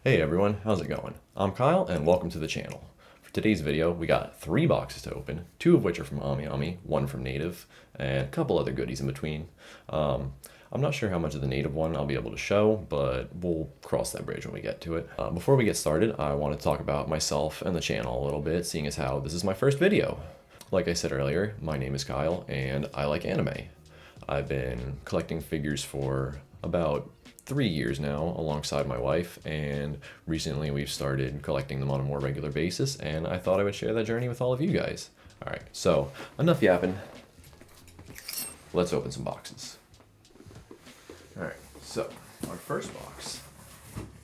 Hey everyone, how's it going? I'm Kyle and welcome to the channel. For today's video, we got 3 boxes to open, 2 of which are from Ami, 1 from Native, and a couple other goodies in between. I'm not sure how much of the Native one I'll be able to show, but we'll cross that bridge when we get to it. Before we get started, I want to talk about myself and the channel a little bit, seeing as how this is my first video. Like I said earlier, my name is Kyle and I like anime. I've been collecting figures for about 3 years now alongside my wife, and recently we've started collecting them on a more regular basis, and I thought I would share that journey with all of you guys. Alright, so enough yapping. Let's open some boxes. Alright, so our first box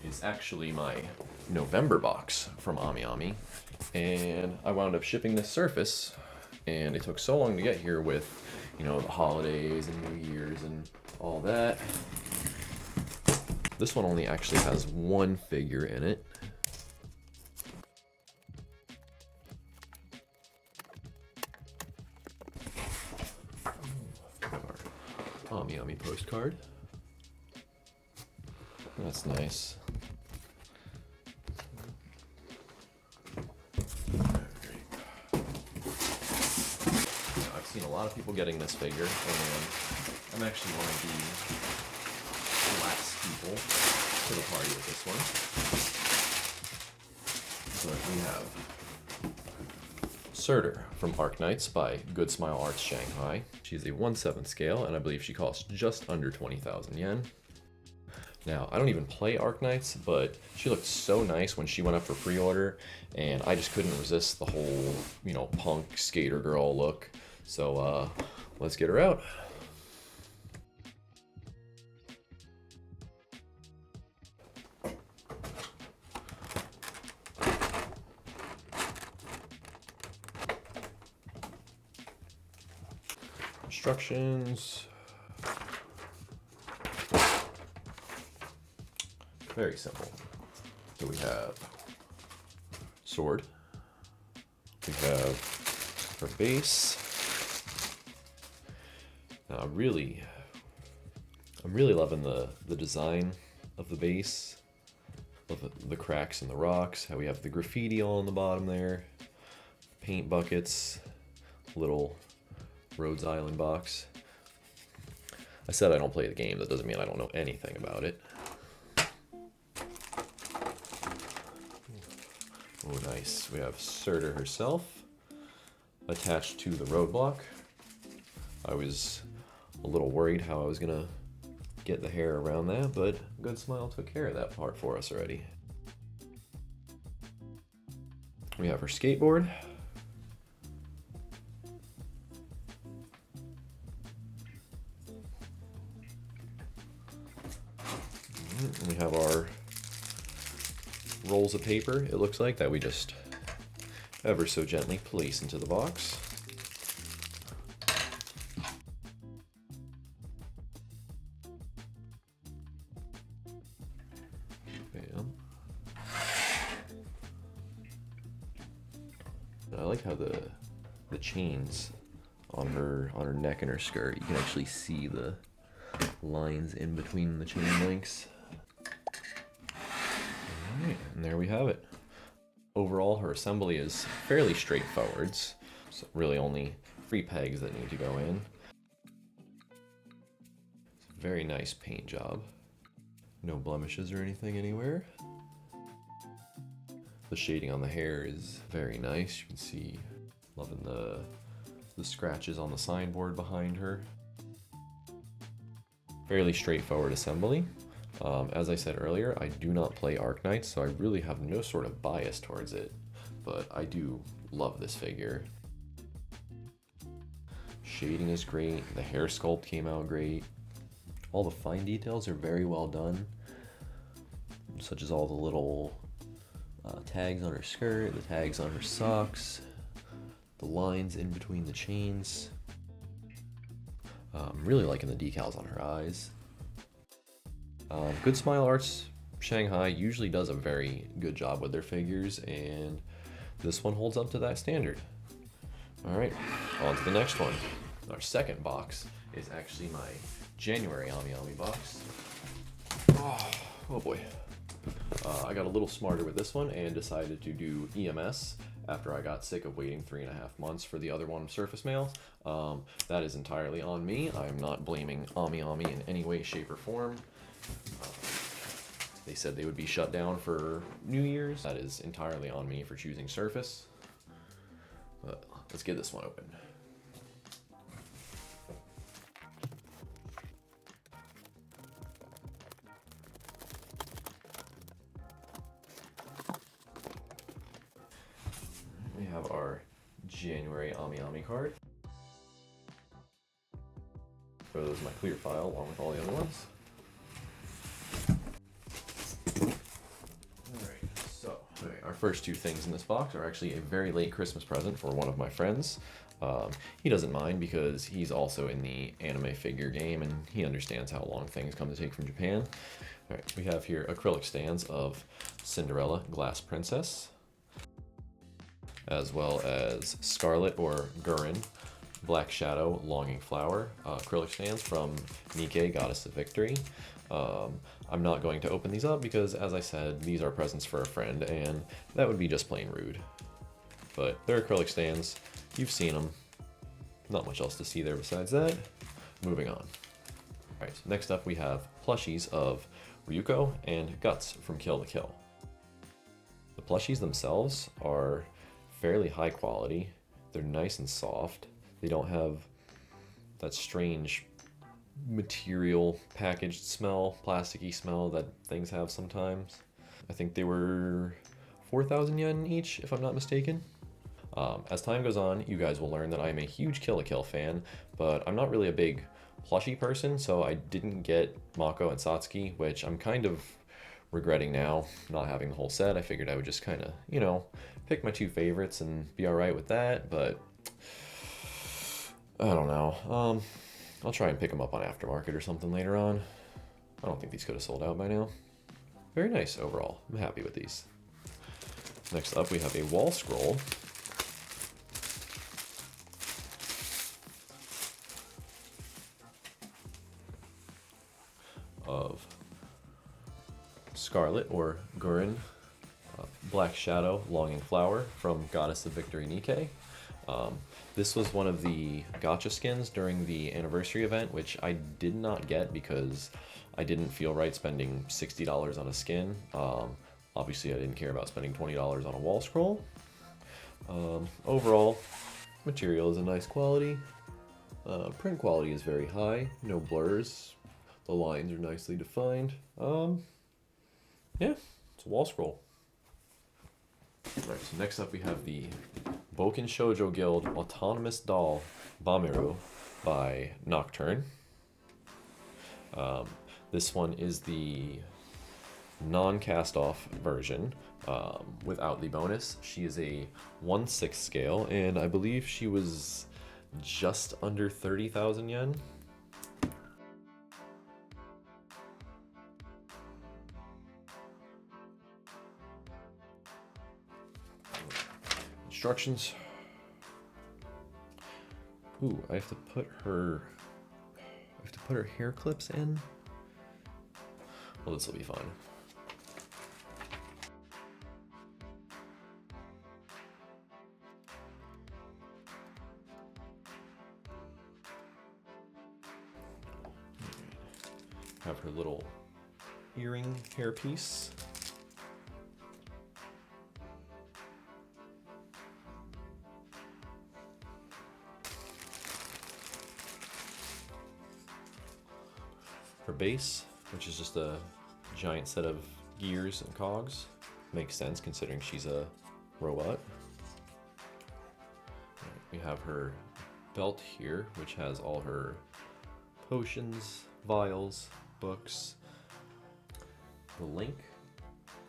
is actually my November box from Ami, and I wound up shipping this Surface, and it took so long to get here with, you know, the holidays and New Year's and all that. This one only actually has 1 figure in it. Our Ami postcard. That's nice. I've seen a lot of people getting this figure, and I'm actually one of the last people to the party with this one. So we have Surtr from Arknights by Good Smile Arts Shanghai. She's a 1/7 scale, and I believe she costs just under 20,000 yen. Now, I don't even play Arknights, but she looked so nice when she went up for pre-order, and I just couldn't resist the whole, you know, punk skater girl look. So, let's get her out. Instructions. Very simple. So we have sword. We have her base. Now I'm really loving the design of the base, of the cracks in the rocks, how we have the graffiti all on the bottom there, paint buckets, little Rhodes Island box. I said I don't play the game, that doesn't mean I don't know anything about it. Oh, nice. We have Surtr herself attached to the roadblock. I was a little worried how I was gonna get the hair around that, but Good Smile took care of that part for us already. We have her skateboard. We have our rolls of paper, it looks like, that we just ever so gently place into the box. Bam. I like how the chains on her neck and her skirt, you can actually see the lines in between the chain links. Alright, and there we have it. Overall, her assembly is fairly straightforward. So really only 3 pegs that need to go in. It's a very nice paint job. No blemishes or anything anywhere. The shading on the hair is very nice. You can see, loving the scratches on the signboard behind her. Fairly straightforward assembly. As I said earlier, I do not play Arknights, so I really have no sort of bias towards it, but I do love this figure. Shading is great, the hair sculpt came out great. All the fine details are very well done, such as all the little tags on her skirt, the tags on her socks, the lines in between the chains. I'm really liking the decals on her eyes. Good Smile Arts Shanghai usually does a very good job with their figures, and this one holds up to that standard. Alright, on to the next one. Our second box is actually my January Ami box. Oh boy. I got a little smarter with this one and decided to do EMS after I got sick of waiting 3.5 months for the other one, Surface Mail. That is entirely on me. I'm not blaming Ami in any way, shape, or form. They said they would be shut down for New Year's. That is entirely on me for choosing Surface. But let's get this one open. We have our January Ami card. So this is my clear file along with all the other ones. Our first two things in this box are actually a very late Christmas present for one of my friends. He doesn't mind because he's also in the anime figure game and he understands how long things come to take from Japan. All right, we have here acrylic stands of Cinderella Glass Princess, as well as Scarlet or Gurren Black Shadow Longing Flower acrylic stands from Nikkei Goddess of Victory. I'm not going to open these up because, as I said, these are presents for a friend and that would be just plain rude. But they're acrylic stands, you've seen them, not much else to see there besides that. Moving on. Alright, so next up we have plushies of Ryuko and Guts from Kill la Kill. The plushies themselves are fairly high quality, they're nice and soft, they don't have that strange material packaged smell, plasticky smell that things have sometimes. I think they were 4,000 yen each, if I'm not mistaken. As time goes on, you guys will learn that I'm a huge Kill la Kill fan, but I'm not really a big plushie person, so I didn't get Mako and Satsuki, which I'm kind of regretting now, not having the whole set. I figured I would just kind of, you know, pick my two favorites and be alright with that, but I don't know. I'll try and pick them up on aftermarket or something later on. I don't think these could have sold out by now. Very nice overall. I'm happy with these. Next up, we have a wall scroll of Scarlet or Gurren Black Shadow Longing Flower from Goddess of Victory Nikkei. This was one of the gacha skins during the anniversary event, which I did not get because I didn't feel right spending $60 on a skin. Obviously, I didn't care about spending $20 on a wall scroll. Overall, material is a nice quality. Print quality is very high, no blurs. The lines are nicely defined. Yeah, it's a wall scroll. Alright, so next up we have the Bouken Shoujo Guild Autonomous Doll Bamiru by Nocturne. This one is the non-cast-off version without the bonus. She is a 1/6 scale, and I believe she was just under 30,000 yen. Instructions. Ooh, I have to put her hair clips in. Well, this will be fun. Have her little earring hairpiece. Her base, which is just a giant set of gears and cogs. Makes sense considering she's a robot. We have her belt here, which has all her potions, vials, books. The link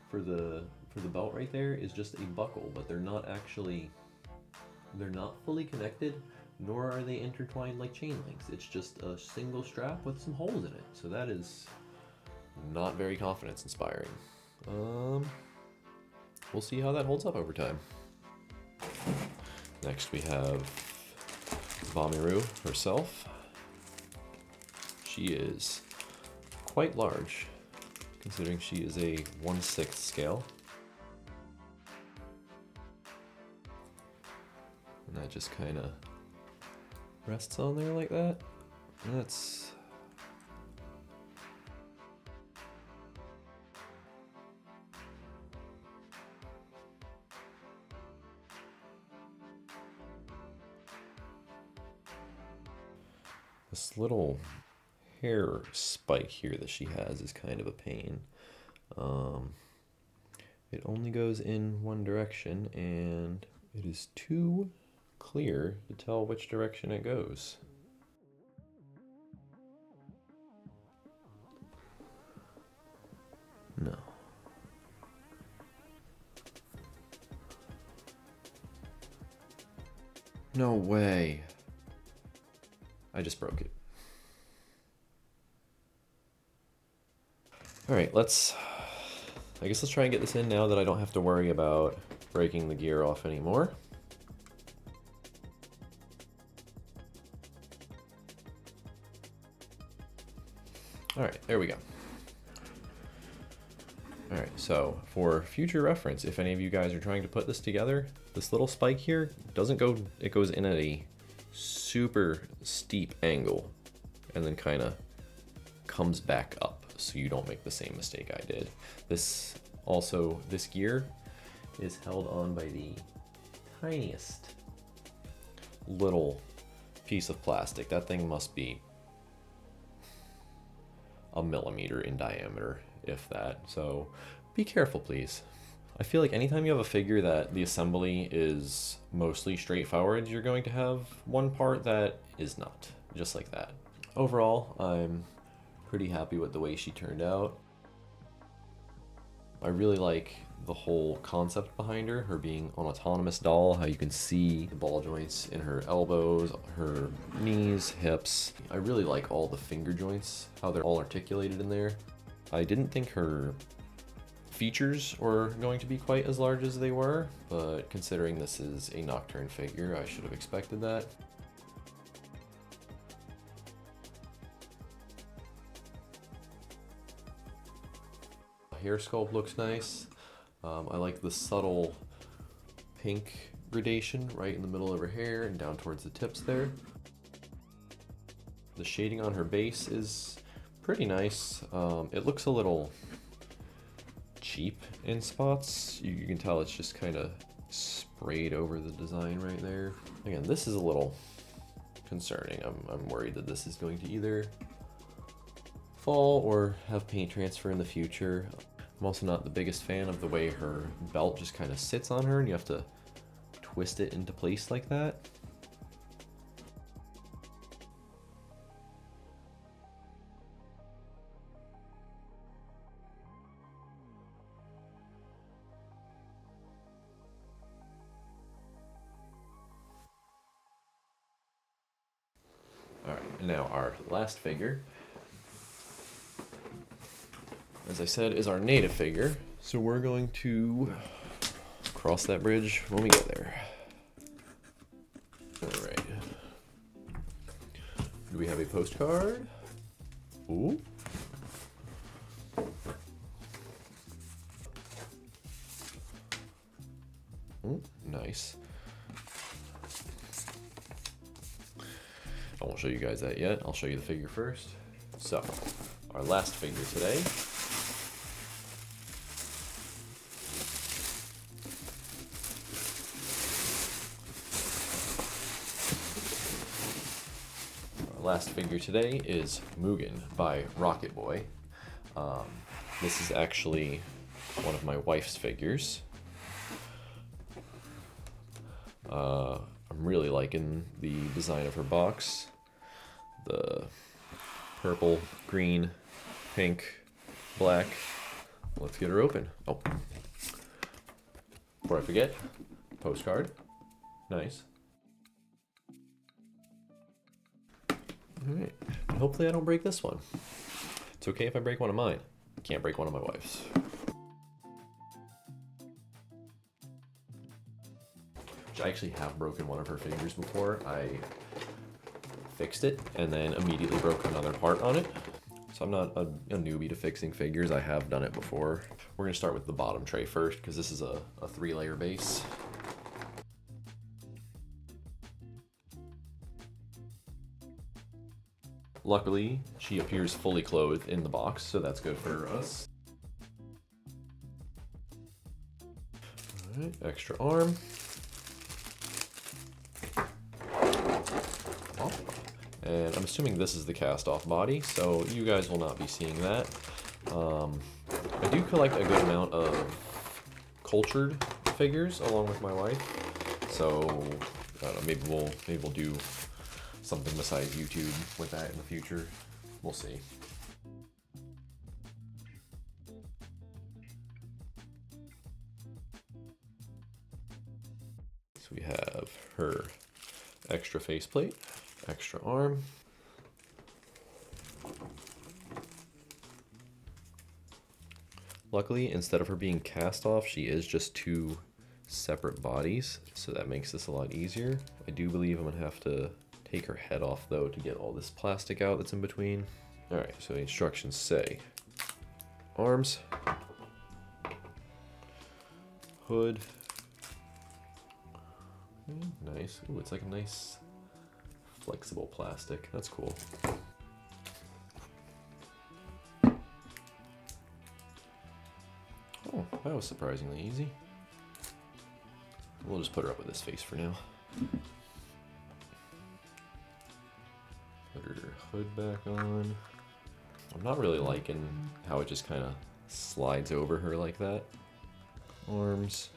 for the belt right there is just a buckle, but they're not fully connected, nor are they intertwined like chain links. It's just a single strap with some holes in it. So that is not very confidence inspiring. We'll see how that holds up over time. Next we have Bamiru herself. She is quite large. considering she is a 1/6 scale. And that just kind of rests on there like that. And that's... This little hair spike here that she has is kind of a pain. It only goes in one direction, and it is too clear to tell which direction it goes. No. No way. I just broke it. All right, I guess let's try and get this in now that I don't have to worry about breaking the gear off anymore. All right, there we go. All right, so for future reference, if any of you guys are trying to put this together, this little spike here doesn't go, it goes in at a super steep angle and then kind of comes back up so you don't make the same mistake I did. This gear is held on by the tiniest little piece of plastic. That thing must be a millimeter in diameter, if that. So be careful, please. I feel like anytime you have a figure that the assembly is mostly straightforward, you're going to have one part that is not, just like that. Overall, I'm pretty happy with the way she turned out. I really like the whole concept behind her being an autonomous doll, how you can see the ball joints in her elbows, her knees, hips. I really like all the finger joints, how they're all articulated in there. I didn't think her features were going to be quite as large as they were, but considering this is a Nocturne figure, I should have expected that. Hair sculpt looks nice. I like the subtle pink gradation right in the middle of her hair and down towards the tips there. The shading on her base is pretty nice. It looks a little cheap in spots. You can tell it's just kind of sprayed over the design right there. Again, this is a little concerning. I'm worried that this is going to either fall or have paint transfer in the future. I'm also not the biggest fan of the way her belt just kind of sits on her and you have to twist it into place like that. All right, and now our last figure, as I said, is our native figure. So we're going to cross that bridge when we get there. All right. Do we have a postcard? Ooh. Ooh, nice. I won't show you guys that yet. I'll show you the figure first. So, our last figure today is Mugen by Rocket Boy. This is actually one of my wife's figures. I'm really liking the design of her box. The purple, green, pink, black. Let's get her open. Oh, before I forget, postcard. Nice. Alright, hopefully I don't break this one. It's okay if I break one of mine. I can't break one of my wife's. I actually have broken one of her figures before. I fixed it and then immediately broke another part on it. So I'm not a newbie to fixing figures. I have done it before. We're gonna start with the bottom tray first because this is a 3-layer base. Luckily, she appears fully clothed in the box, so that's good for us. All right, extra arm. And I'm assuming this is the cast-off body, so you guys will not be seeing that. I do collect a good amount of cultured figures along with my wife, so I don't know, maybe we'll do something besides YouTube with that in the future. We'll see. So we have her extra faceplate, extra arm. Luckily, instead of her being cast off, she is just 2 separate bodies, so that makes this a lot easier. I do believe I'm gonna have to take her head off though to get all this plastic out that's in between. All right, so the instructions say arms, hood. Nice. Ooh, it's like a nice flexible plastic. That's cool. Oh, that was surprisingly easy. We'll just put her up with this face for now. Put her hood back on. I'm not really liking how it just kind of slides over her like that. Arms.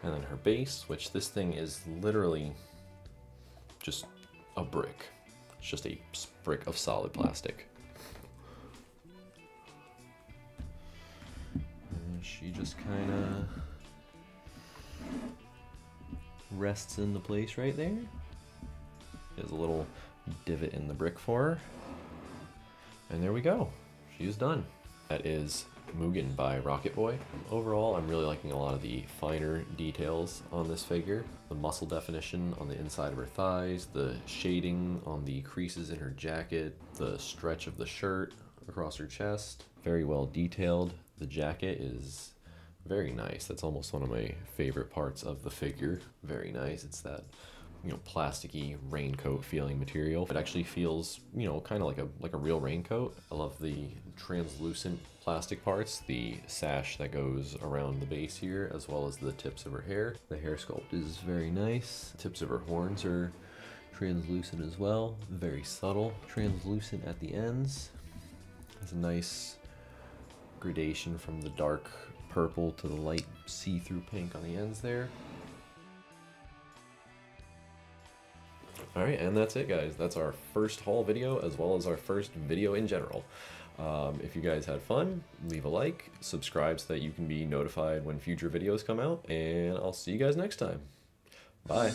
And then her base, which this thing is literally just a brick. It's just a brick of solid plastic. And she just kind of rests into place right there. There's a little divot in the brick for her. And there we go. She's done. That is Mugen by Rocket Boy. Overall, I'm really liking a lot of the finer details on this figure. The muscle definition on the inside of her thighs, the shading on the creases in her jacket, the stretch of the shirt across her chest. Very well detailed. The jacket is very nice. That's almost one of my favorite parts of the figure. Very nice. It's that, you know, plasticky raincoat feeling material. It actually feels, you know, kind of like a real raincoat. I love the translucent plastic parts, the sash that goes around the base here, as well as the tips of her hair. The hair sculpt is very nice. Tips of her horns are translucent as well. Very subtle. Translucent at the ends. Has a nice gradation from the dark purple to the light see-through pink on the ends there. Alright, and that's it, guys. That's our first haul video, as well as our first video in general. If you guys had fun, leave a like, subscribe so that you can be notified when future videos come out, and I'll see you guys next time. Bye.